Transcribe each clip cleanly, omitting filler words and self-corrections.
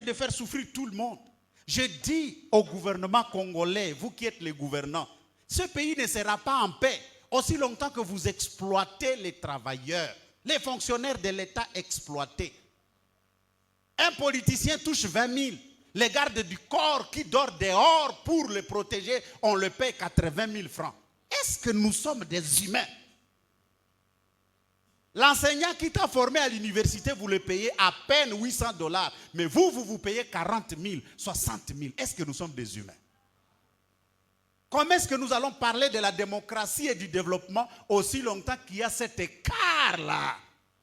de faire souffrir tout le monde. Je dis au gouvernement congolais, vous qui êtes les gouvernants, ce pays ne sera pas en paix aussi longtemps que vous exploitez les travailleurs, les fonctionnaires de l'État exploités. Un politicien touche 20 000. Les gardes du corps qui dorment dehors pour le protéger, on le paie 80 000 francs. Est-ce que nous sommes des humains? L'enseignant qui t'a formé à l'université, vous le payez à peine 800 $. Mais vous payez 40 000, 60 000. Est-ce que nous sommes des humains? Comment est-ce que nous allons parler de la démocratie et du développement aussi longtemps qu'il y a cet écart-là?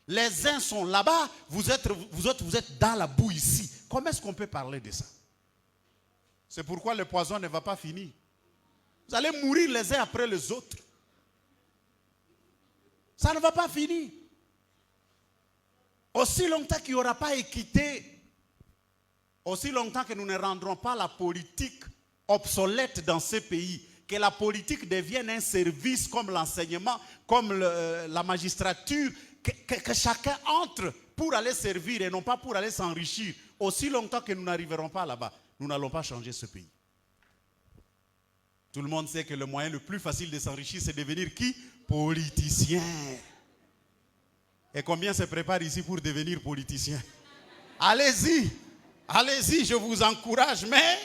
Les uns sont là-bas, vous êtes dans la boue ici. Comment est-ce qu'on peut parler de ça? C'est pourquoi le poison ne va pas finir. Vous allez mourir les uns après les autres. Ça ne va pas finir. Aussi longtemps qu'il n'y aura pas équité, aussi longtemps que nous ne rendrons pas la politique obsolète dans ces pays, que la politique devienne un service comme l'enseignement, comme la magistrature, que chacun entre pour aller servir et non pas pour aller s'enrichir. Aussi longtemps que nous n'arriverons pas là-bas, nous n'allons pas changer ce pays. Tout le monde sait que le moyen le plus facile de s'enrichir, c'est devenir qui? Politicien. Et combien se préparent ici pour devenir politicien? Allez-y, allez-y, je vous encourage, mais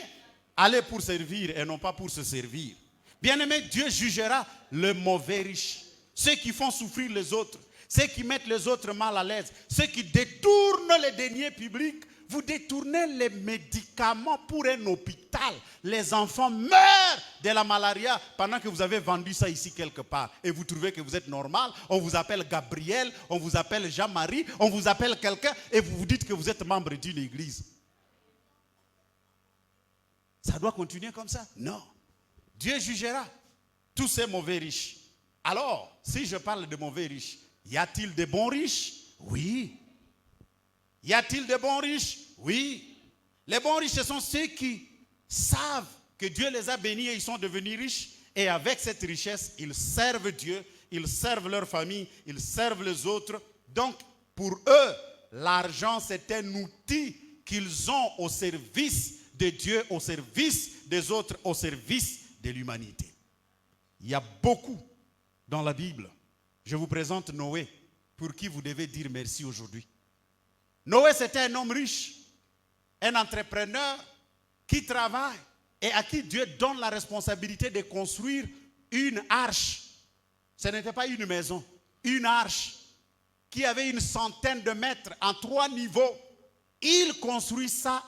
allez pour servir et non pas pour se servir. Bien-aimé, Dieu jugera le mauvais riche, ceux qui font souffrir les autres, ceux qui mettent les autres mal à l'aise, ceux qui détournent les deniers publics. Vous détournez les médicaments pour un hôpital. Les enfants meurent de la malaria pendant que vous avez vendu ça ici quelque part. Et vous trouvez que vous êtes normal. On vous appelle Gabriel, on vous appelle Jean-Marie, on vous appelle quelqu'un et vous vous dites que vous êtes membre d'une église. Ça doit continuer comme ça? Non. Dieu jugera tous ces mauvais riches. Alors, si je parle de mauvais riches, y a-t-il de bons riches? Oui. Y a-t-il de bons riches? Oui. Les bons riches, ce sont ceux qui savent que Dieu les a bénis et ils sont devenus riches. Et avec cette richesse, ils servent Dieu, ils servent leur famille, ils servent les autres. Donc, pour eux, l'argent, c'est un outil qu'ils ont au service de Dieu, au service des autres, au service de l'humanité. Il y a beaucoup dans la Bible. Je vous présente Noé, pour qui vous devez dire merci aujourd'hui. Noé, c'était un homme riche, un entrepreneur qui travaille et à qui Dieu donne la responsabilité de construire une arche. Ce n'était pas une maison, une arche qui avait 100 de mètres en 3 niveaux. Il construit ça